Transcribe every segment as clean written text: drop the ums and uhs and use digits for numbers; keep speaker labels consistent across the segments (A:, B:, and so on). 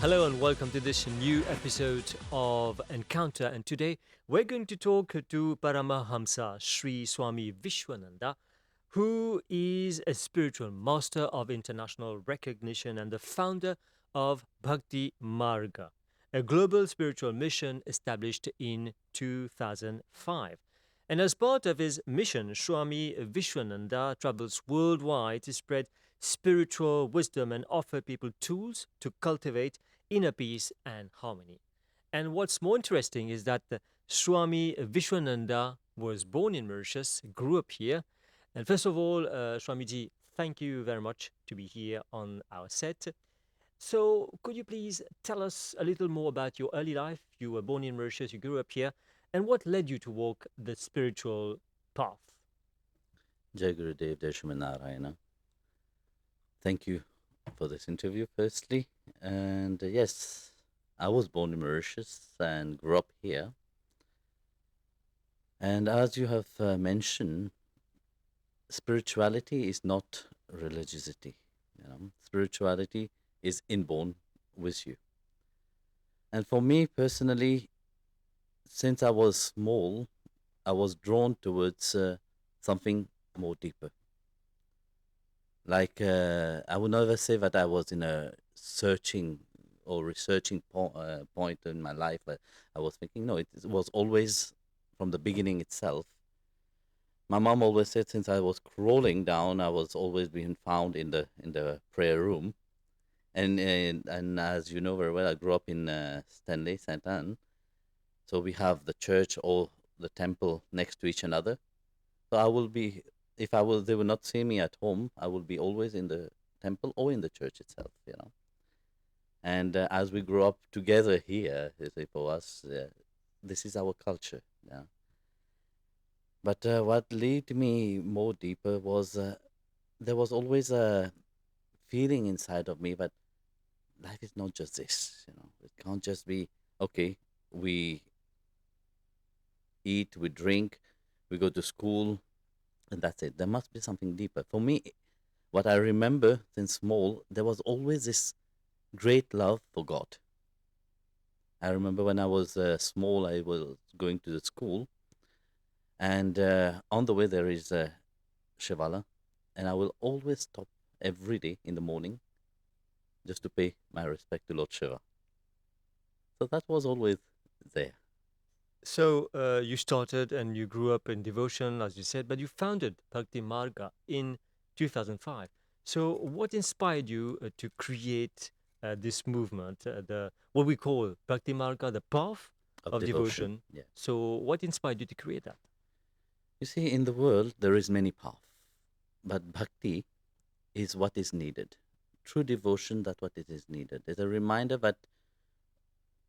A: Hello and welcome to this new episode of Encounter. And today we're going to talk to Paramahamsa Sri Swami Vishwananda, who is a spiritual master of international recognition and the founder of Bhakti Marga, a global spiritual mission established in 2005. And as part of his mission, Swami Vishwananda travels worldwide to spread spiritual wisdom and offer people tools to cultivate inner peace and harmony. And what's more interesting is that Swami Vishwananda was born in Mauritius, grew up here. And first of all, Swamiji, thank you very much to be here on our set. So, could you please tell us a little more about your early life? You were born in Mauritius, you grew up here, and what led you to walk the spiritual path?
B: Jai Gurudev Narayana. Thank you for this interview, firstly. And yes, I was born in Mauritius and grew up here. And as you have mentioned, spirituality is not religiosity. Spirituality is inborn with you. And for me personally, since I was small, I was drawn towards something more deeper. I would never say that I was in a searching or researching point in my life. I was thinking, no, it was always from the beginning itself. My mom always said since I was crawling down, I was always being found in the prayer room. And as you know very well, I grew up in Stanley, Saint Anne. So we have the church or the temple next to each another. So I will be, if I will, they will not see me at home. I will be always in the temple or in the church itself. And as we grow up together here, you see, for us, this is our culture. Yeah. But what led me more deeper was there was always a feeling inside of me that life is not just this. It can't just be okay. We eat, we drink, we go to school, and that's it. There must be something deeper. For me, what I remember since small, there was always this great love for God. I remember when I was small, I was going to the school, and on the way there is Shivala, and I will always stop every day in the morning just to pay my respect to Lord Shiva. So that was always there.
A: So, you started and you grew up in devotion, as you said, but you founded Bhakti Marga in 2005. So, what inspired you to create this movement, the what we call Bhakti Marga, the path
B: Of
A: of
B: devotion.
A: devotion?
B: Yeah.
A: So, what inspired you to create that?
B: You see, in the world there is many paths, but bhakti is what is needed. True devotion, that's what it is needed. It's a reminder that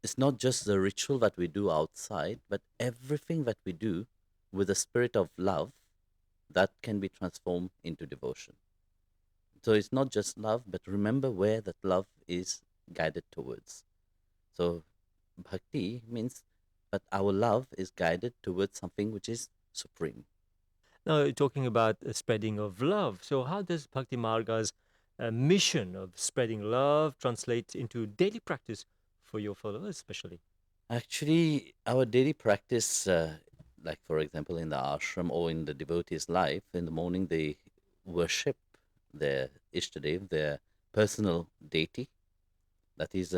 B: it's not just the ritual that we do outside, but everything that we do with a spirit of love that can be transformed into devotion. So it's not just love, but remember where that love is guided towards. So bhakti means that our love is guided towards something which is supreme.
A: Now, you're talking about spreading of love. So, how does Bhakti Marga's mission of spreading love translate into daily practice for your followers, especially?
B: Actually, our daily practice, like for example in the ashram or in the devotee's life, in the morning they worship their Ishtadev, their personal deity. That is,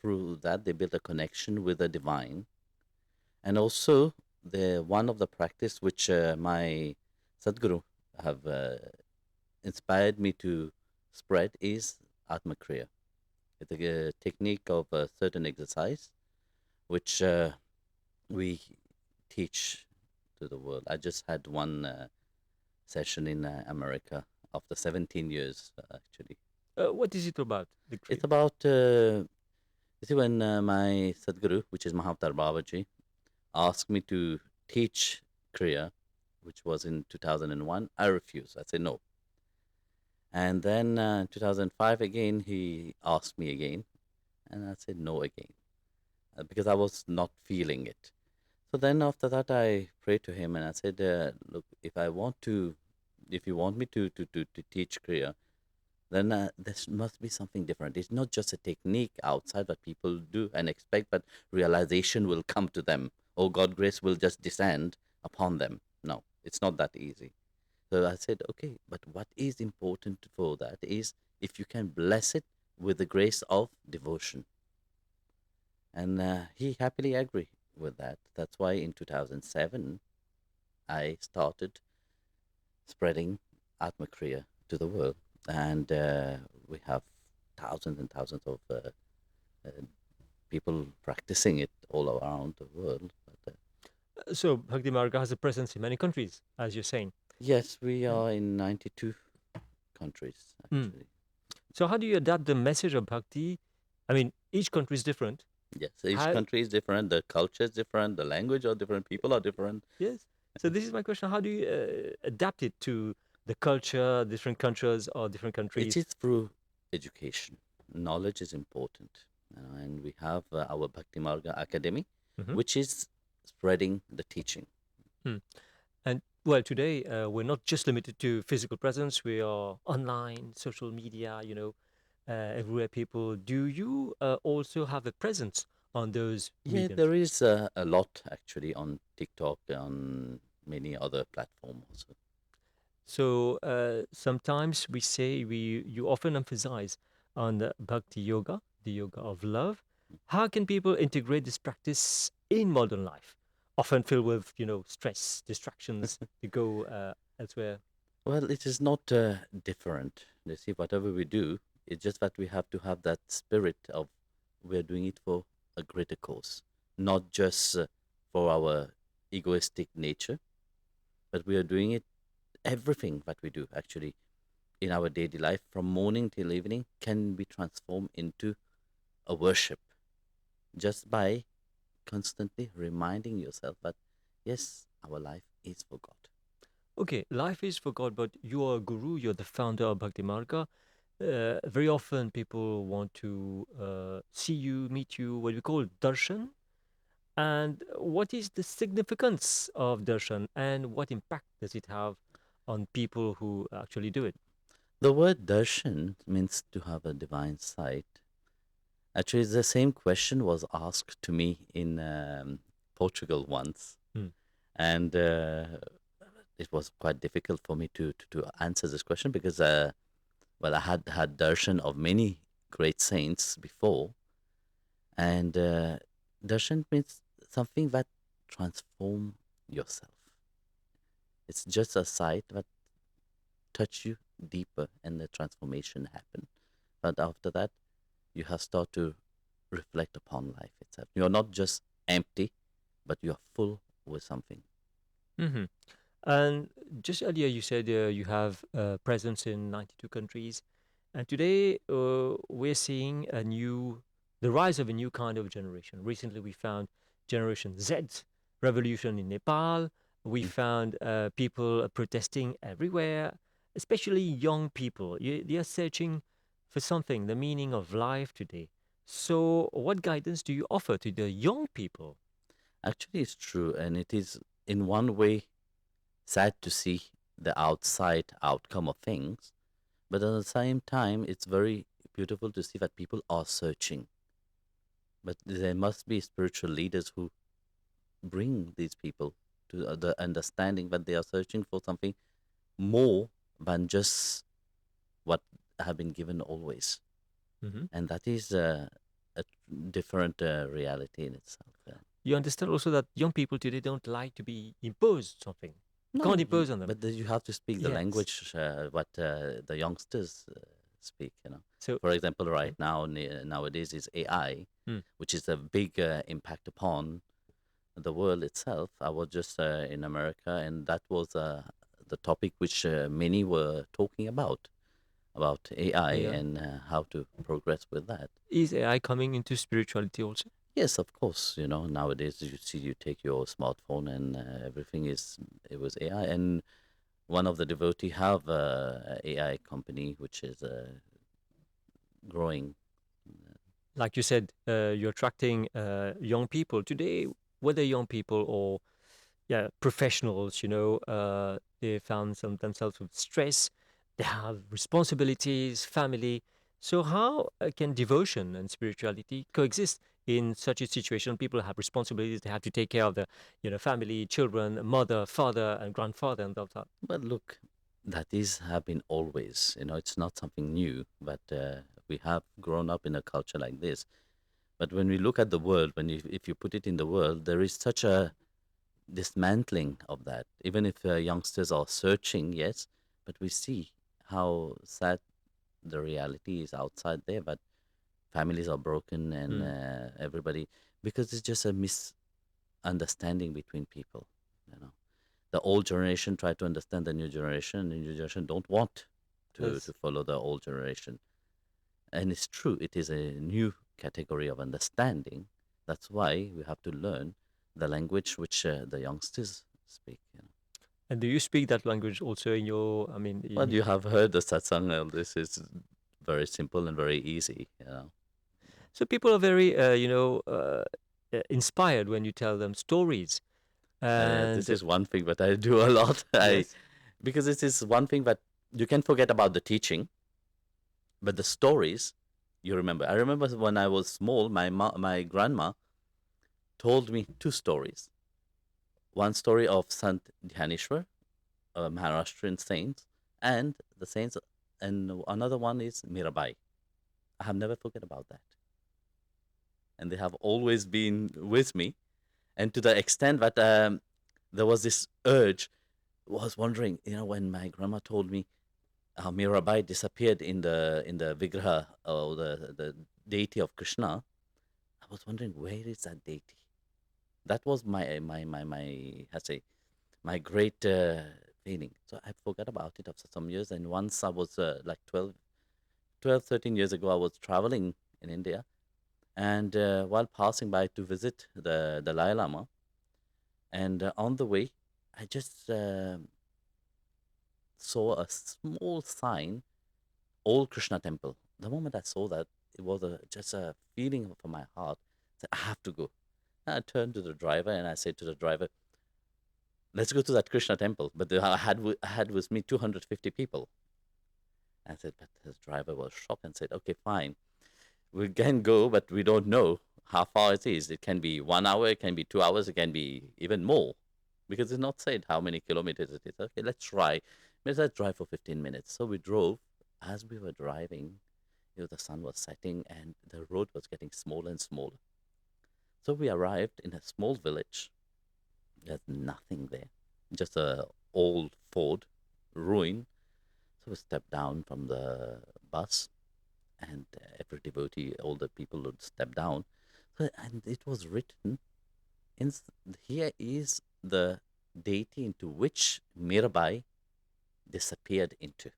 B: through that they build a connection with the divine. And also, the one of the practice which my Sadguru have inspired me to spread is Atma Kriya. It's a technique of a certain exercise which we teach to the world. I just had one session in America after 17 years, actually.
A: What is it about, the
B: It's
A: Kriya?
B: about, you see, when my Sadguru, which is Mahavatar Babaji, asked me to teach Kriya, which was in 2001, I refused. I said no. And then 2005 again, he asked me again, and I said no again because I was not feeling it. So then after that, I prayed to him and I said, look, if you want me to teach Kriya, then must be something different. It's not just a technique outside that people do and expect, but realization will come to them. Oh, God grace will just descend upon them. No, it's not that easy. So I said, okay, but what is important for that is if you can bless it with the grace of devotion. And he happily agreed with that. That's why in 2007, I started spreading Atma Kriya to the world. And we have thousands and thousands of uh, people practicing it all around the world. But,
A: So Bhakti Marga has a presence in many countries, as you're saying.
B: yes, we
A: And,
B: are in 92 countries,
A: mm.
B: actually.
A: So how do you adapt the message of Bhakti? I mean, each country is different.
B: Yes, each
A: How?
B: country is different, the culture is different, the language are different, people are different.
A: Yes. So this is my question: how do you adapt it to the culture, different cultures or different
B: It
A: countries?
B: is through education. Knowledge is important. And we have our Bhakti Marga Academy,
A: Hmm.
B: which is spreading the teaching.
A: Mm. And well, today we're not just limited to physical presence. We are online, social media. Everywhere people. Do you also have a presence on those
B: Yeah,
A: mediums?
B: there is a lot actually on TikTok, on many other platforms also.
A: So sometimes we say you often emphasize on the bhakti yoga, the yoga of love. How can people integrate this practice in modern life, often filled with stress, distractions to go elsewhere?
B: Well, it is not different. You see, whatever we do, it's just that we have to have that spirit of we're doing it for a greater cause, not just for our egoistic nature, but we are doing it, everything that we do actually in our daily life from morning till evening can be transformed into a worship just by constantly reminding yourself that yes, our life is for God.
A: Okay, life is for God, but you are a guru. You're the founder of Bhakti Marga. Very often, people want to see you, meet you, what we call darshan. And what is the significance of darshan and what impact does it have on people who actually do it?
B: The word darshan means to have a divine sight. Actually, the same question was asked to me in Portugal once,
A: Mm.
B: and it was quite difficult for me to answer this question because, well, I had darshan of many great saints before, and darshan means something that transform yourself. It's just a sight that touch you deeper, and the transformation happen. But after that, you have start to reflect upon life itself. You're not just empty, but you're full with something.
A: Hmm. And just earlier, you said you have presence in 92 countries. And today, we're seeing the rise of a new kind of generation. Recently, we found Generation Z revolution in Nepal. We
B: Mm.
A: found people protesting everywhere, especially young people. They are searching for something, the meaning of life today. So, what guidance do you offer to the young people?
B: Actually, it's true, and it is in one way sad to see the outside outcome of things, but at the same time, it's very beautiful to see that people are searching. But there must be spiritual leaders who bring these people to the understanding that they are searching for something more than just what have been given always,
A: Hmm.
B: and that is a different reality in itself.
A: You understand also that young people today don't like to be imposed something. You can't
B: No,
A: impose on them.
B: but you have to speak the
A: Yes.
B: language what the youngsters speak.
A: So,
B: For example, right
A: okay.
B: now nowadays is AI,
A: Mm.
B: which is a big impact upon the world itself. I was just in America, and that was the topic which many were talking about AI
A: AI.
B: and how to progress with that.
A: Is AI coming into spirituality also?
B: Yes, of course. Nowadays you see, you take your smartphone and everything is it was AI. And one of the devotee have a AI company which is growing.
A: Like you said, you're attracting young people today, whether young people or professionals. They found themselves with stress. they have responsibilities, family. So how can devotion and spirituality coexist in such a situation? People have responsibilities; they have to take care of the, family, children, mother, father, and grandfather, and all that.
B: But look, that is have been always. It's not something new. But we have grown up in a culture like this. But when we look at the world, if you put it in the world, there is such a dismantling of that. Even if youngsters are searching, yes, but we see how sad the reality is outside there. But families are broken, and
A: Mm.
B: everybody, because it's just a misunderstanding between people. You know, the old generation try to understand the new generation, and the new generation don't want to
A: Yes.
B: follow the old generation. And it's true, it is a new category of understanding. That's why we have to learn the language which the youngsters speak.
A: And do you speak that language also in your?
B: Well, you have heard the satsang. This is very simple and very easy.
A: So people are very, inspired when you tell them stories.
B: This
A: And
B: is one thing that I do a lot. I
A: yes,
B: Because it is one thing that you can forget about the teaching, but the stories you remember. I remember when I was small, my grandma told me two stories. One story of Sant Dhyaneshwar, a Maharashtrian saint, and the saints, and another one is Mirabai. I have never forget about that, and they have always been with me. And to the extent that there was this urge, was wondering, when my grandma told me how Mirabai disappeared in the Vigraha, or the deity of Krishna, I was wondering, where is that deity? That was my I say, my great feeling. So I forgot about it after some years. And once I was like 12, 13 years ago, I was traveling in India. And while passing by to visit the Dalai Lama, and on the way, I just saw a small sign, Old Krishna Temple. The moment I saw that, it was just a feeling from my heart that I have to go. And I turned to the driver and I said to the driver, let's go to that Krishna temple. But I had with me 250 people. I said, but his driver was shocked and said, okay, fine. We can go, but we don't know how far it is. It can be 1 hour, it can be 2 hours, it can be even more, because it's not said how many kilometers it is. Okay, let's try. Let's drive for 15 minutes. So we drove. As we were driving, the sun was setting and the road was getting smaller and smaller. So we arrived in a small village. There's nothing there, just a old Ford ruin. So we stepped down from the bus, and every devotee, all the people would step down. So, and it was written, in, here is the deity into which Mirabai disappeared into.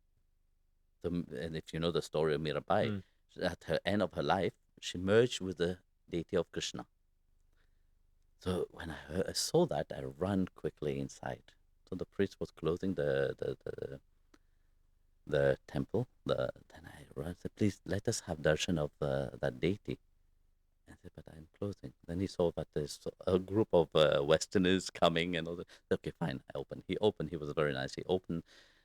B: So, and if you know the story of Mirabai,
A: mm.
B: at her end of her life, she merged with the deity of Krishna. So when I saw that, I ran quickly inside. So the priest was closing the temple. Then I ran, said, please let us have darshan of that deity. I said, but I'm closing. Then he saw that there's a group of Westerners coming and all that. Okay, fine. I opened. He opened. He was very nice. He opened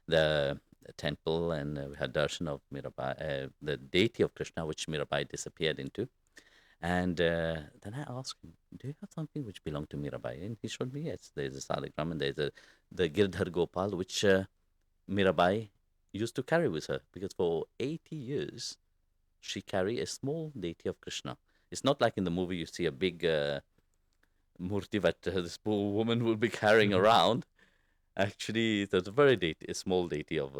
B: the temple, and we had darshan of Mirabai, the deity of Krishna, which Mirabai disappeared into. And then I asked him, do you have something which belonged to Mirabai? And he showed me, yes, there's a Saligram and there's the Girdhar Gopal, which Mirabai used to carry with her, because for 80 years she carried a small deity of Krishna. It's not like in the movie you see a big murti that this poor woman will be carrying around. Actually, it was a small deity of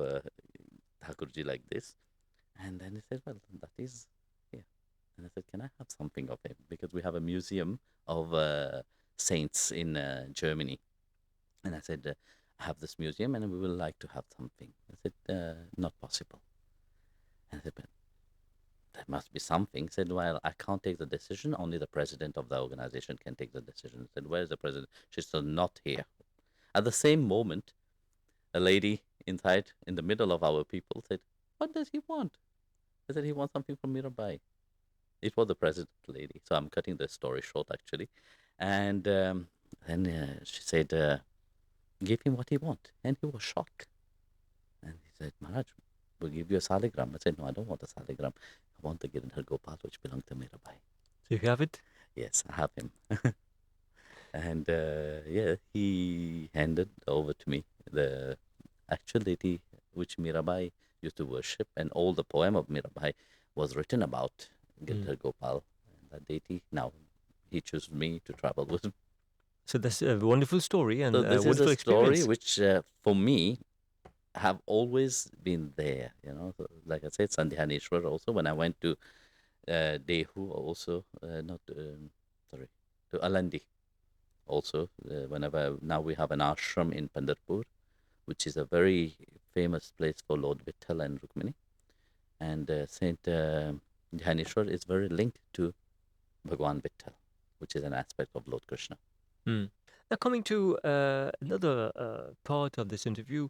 B: Thakurji like this. And then he said, well, that is here. And I said, can I have something of him? Because we have a museum of saints in Germany. And I said, I have this museum and we would like to have something. I said, not possible. And I said, but there must be something. He said, well, I can't take the decision. Only the president of the organization can take the decision. I said, where's the president? She said, not here. At the same moment, a lady inside, in the middle of our people, said, what does he want? I said, he wants something from Mirabai. It was the president lady. So I'm cutting the story short, actually. And then she said, give him what he wants. And he was shocked. And he said, Maharaj, we'll give you a saligram. I said, no, I don't want a saligram. I want the Girdhar Gopal, which belonged to Mirabai.
A: So you have it?
B: Yes, I have him. And yeah, he handed over to me the actual deity which Mirabai used to worship, and all the poem of Mirabai was written about
A: Mm.
B: Girdhar Gopal, and that deity. Now he chose me to travel with him.
A: So that's a wonderful story
B: So
A: and a
B: this is a
A: wonderful
B: story
A: experience.
B: which, for me, have always been there. So, like I said, Sandhyaneshwar also. When I went to Dehu, also not sorry, to Alandi, also. Whenever now we have an ashram in Pandharpur, which is a very famous place for Lord Vitthal and Rukmini, and Saint Dhyaneshwar is very linked to Bhagwan Vitthal, which is an aspect of Lord Krishna.
A: Mm. Now, coming to another part of this interview,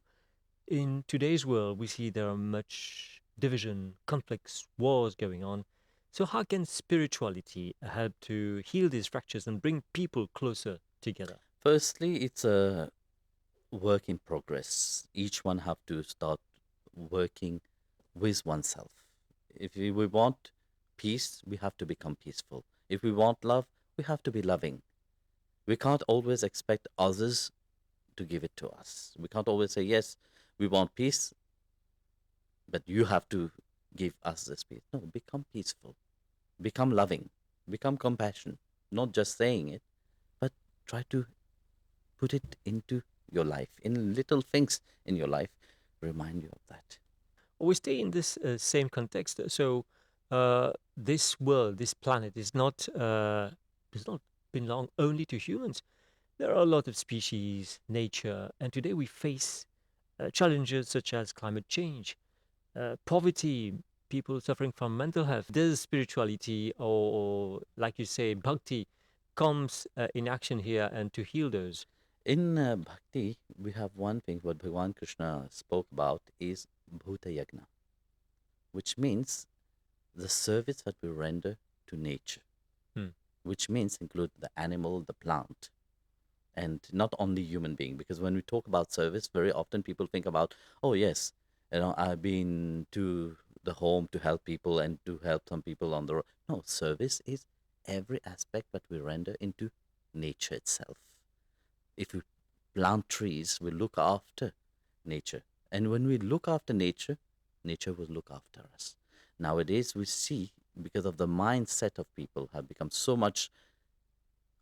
A: in today's world, we see there are much division, conflicts, wars going on. So, how can spirituality help to heal these fractures and bring people closer together?
B: Firstly, it's a work in progress. Each one have to start working with oneself. If we want peace, we have to become peaceful. If we want love, we have to be loving. We can't always expect others to give it to us. We can't always say, yes, we want peace, but you have to give us this peace. No, become peaceful, become loving, become compassionate. Not just saying it, but try to put it into your life, in little things in your life, remind you of that.
A: We stay in this same context. So, this world, this planet, does not belong only to humans. There are a lot of species, nature, and today we face challenges such as climate change, poverty, people suffering from mental health. Does spirituality or like you say, bhakti, comes in action here and to heal those?
B: In bhakti, we have one thing what Bhagavan Krishna spoke about is Bhuta Yagna, which means the service that we render to nature,
A: Hmm.
B: which means include the animal, the plant, and not only human being. Because when we talk about service, very often people think about, oh yes, I've been to the home to help people and to help some people on the road. No, service is every aspect that we render into nature itself. If we plant trees, we look after nature. And when we look after nature, nature will look after us. Nowadays, we see because of the mindset of people have become so much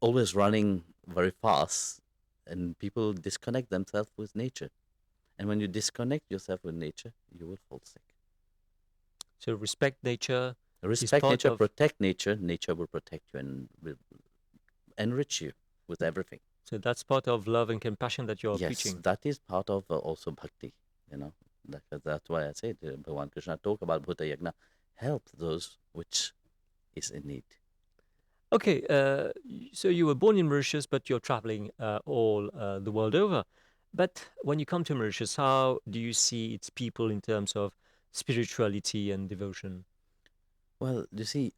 B: always running very fast, and people disconnect themselves with nature. And when you disconnect yourself with nature, you will fall sick.
A: So respect nature is
B: Respect
A: part
B: nature,
A: of.
B: protect nature. Nature will protect you and will enrich you with everything.
A: So that's part of love and compassion that you're
B: Yes,
A: preaching.
B: that is part of also bhakti. You know, that's why I said Bhagavan Krishna talk about Bhuta Yagna, help those which is in need.
A: Okay, so you were born in Mauritius, but you're traveling all the world over. But when you come to Mauritius, how do you see its people in terms of spirituality and devotion?
B: Well, you see,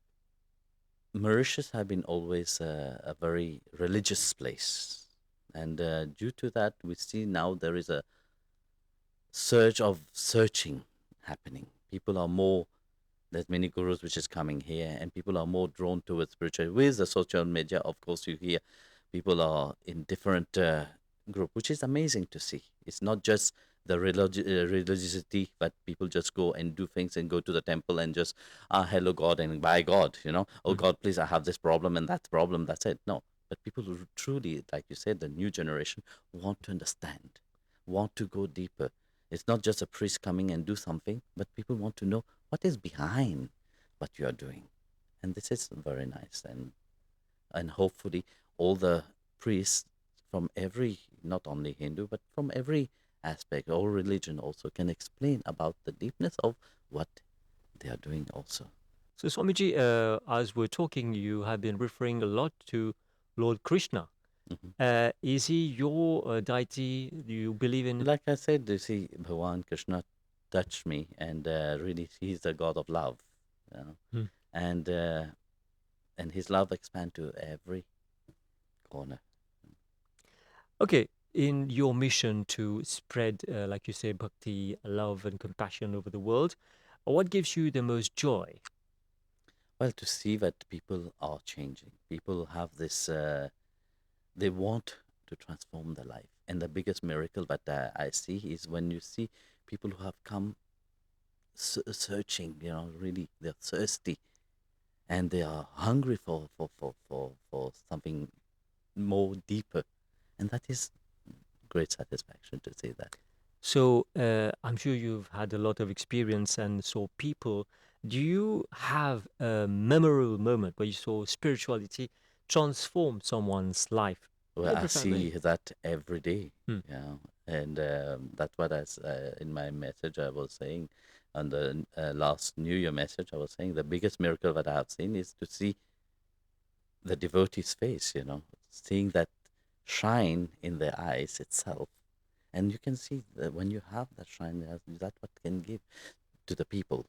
B: Mauritius have been always a very religious place, and due to that, we see now there is a surge of searching happening. People are more, there's many gurus which is coming here, and people are more drawn towards spirituality. With the social media, of course, you hear people are in different group, which is amazing to see. It's not just the religiosity, but people just go and do things and go to the temple and just, hello God and bye God, oh
A: Mhm.
B: God, please, I have this problem and that problem. That's it. No, but people who truly, like you said, the new generation want to understand, want to go deeper. It's not just a priest coming and do something, but people want to know what is behind what you are doing. And this is very nice. And hopefully all the priests from every, not only Hindu, but from every aspect or religion also can explain about the deepness of what they are doing also.
A: So, Swamiji, as we're talking, you have been referring a lot to Lord Krishna.
B: Mhm.
A: Is he your deity? Do you believe in?
B: Like I said, you see, Bhagavan Krishna touched me, and really, he's the God of love, you know?
A: Hmm.
B: and and his love expand to every corner.
A: Okay, in your mission to spread, like you say, bhakti, love, and compassion over the world, what gives you the most joy?
B: Well, to see that people are changing. People have this, they want to transform their life. And the biggest miracle that I see is when you see people who have come searching, really, they're thirsty and they are hungry for something more deeper. And that is great satisfaction to see that.
A: So I'm sure you've had a lot of experience and saw people. Do you have a memorable moment where you saw spirituality transform someone's life in
B: Well,
A: a
B: I
A: profound way?
B: see that every day,
A: Hmm.
B: and that's what in my message I was saying, on the last New Year message I was saying the biggest miracle that I have seen is to see the devotee's face, seeing that shine in their eyes itself, and you can see that when you have that shine, that's what can give to the people.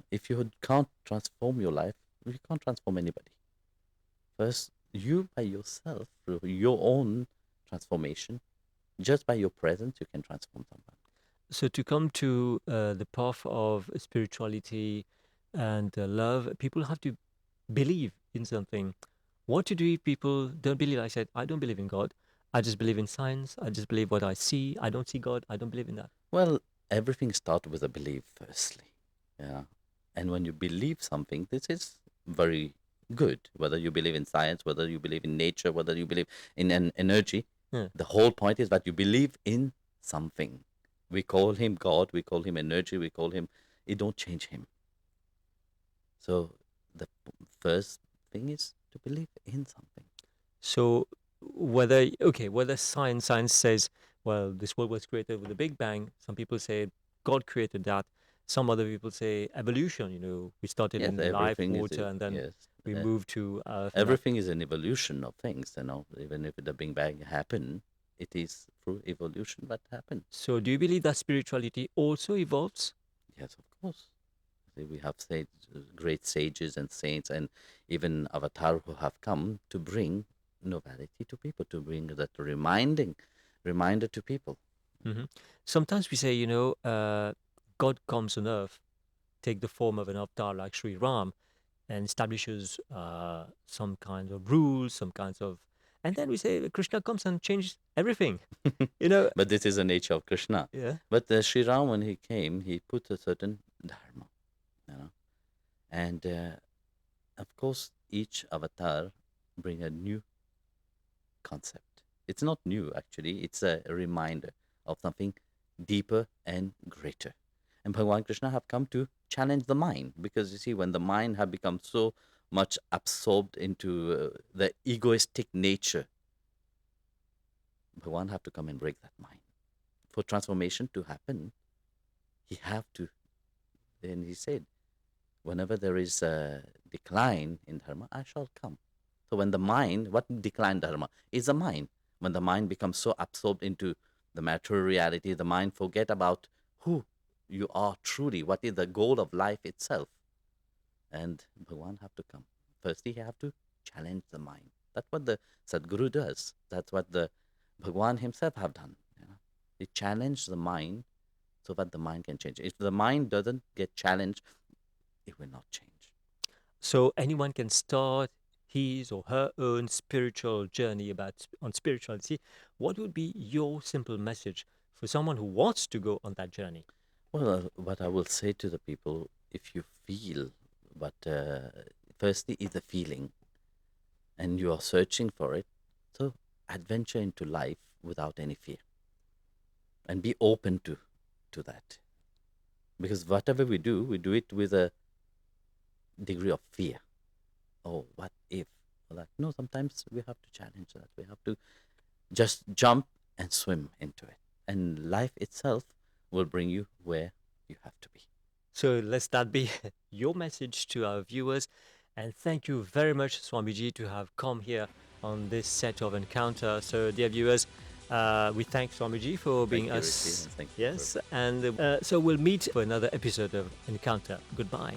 B: If you can't transform your life, you can't transform anybody. First, you by yourself, through your own transformation, just by your presence, you can transform someone.
A: So to come to the path of spirituality and love, people have to believe in something. What to do if people don't believe? I said, I don't believe in God. I just believe in science. I just believe what I see. I don't see God. I don't believe in that.
B: Well, everything starts with a belief, firstly. Yeah. And when you believe something, this is very good. Whether you believe in science, whether you believe in nature, whether you believe in an energy,
A: Yeah.
B: the whole point is that you believe in something. We call him God, we call him energy, we call him, it don't change him. So the first thing is to believe in something.
A: So whether science says, well, this world was created with a big bang. Some people say God created that. Some other people say evolution. We started
B: Yes,
A: in life,
B: everything is,
A: water, and then
B: yes.
A: we
B: uh,
A: moved to earth and that.
B: Everything is an evolution of things, even if the Big Bang happened, it is through evolution that happened.
A: So do you believe that spirituality also evolves?
B: Yes, of course. See, we have great sages and saints and even avatar who have come to bring novelty to people, to bring that reminder to people.
A: Hmm. Sometimes we say, God comes on earth, take the form of an avatar like Sri Ram, and establishes some kinds of rules, some kinds of, and then we say Krishna comes and changes everything. You know,
B: But this is the nature of Krishna.
A: yeah.
B: But Sri Ram, when he came, he put a certain dharma, you know, and of course, each avatar bring a new concept. It's not new, actually. It's a reminder of something deeper and greater. And Bhagavan Krishna have come to challenge the mind, because you see, when the mind have become so much absorbed into the egoistic nature, Bhagavan have to come and break that mind. For transformation to happen, he have to. Then he said, whenever there is a decline in dharma, I shall come. So when the mind, what decline dharma is the mind. When the mind becomes so absorbed into the material reality, the mind forget about who you are truly, what is the goal of life itself. And Bhagwan have to come. Firstly, he have to challenge the mind. That's what the Sadguru does. That's what the Bhagwan himself have done. He challenged the mind so that the mind can change. If the mind doesn't get challenged, it will not change.
A: So anyone can start his or her own spiritual journey on spirituality. What would be your simple message for someone who wants to go on that journey?
B: Well, what I will say to the people, if you feel, but firstly is a feeling, and you are searching for it, so adventure into life without any fear, and be open to that, because whatever we do it with a degree of fear. Oh, what if? Like, no, sometimes we have to challenge that. We have to just jump and swim into it, and life itself will bring you where you have to be.
A: So let that be your message to our viewers. And thank you very much, Swamiji, to have come here on this set of encounter. So, dear viewers, we thank Swamiji for
B: Thank
A: being
B: you, Rishi,
A: us.
B: and thank you for
A: Yes, and so we'll meet for another episode of Encounter. Goodbye.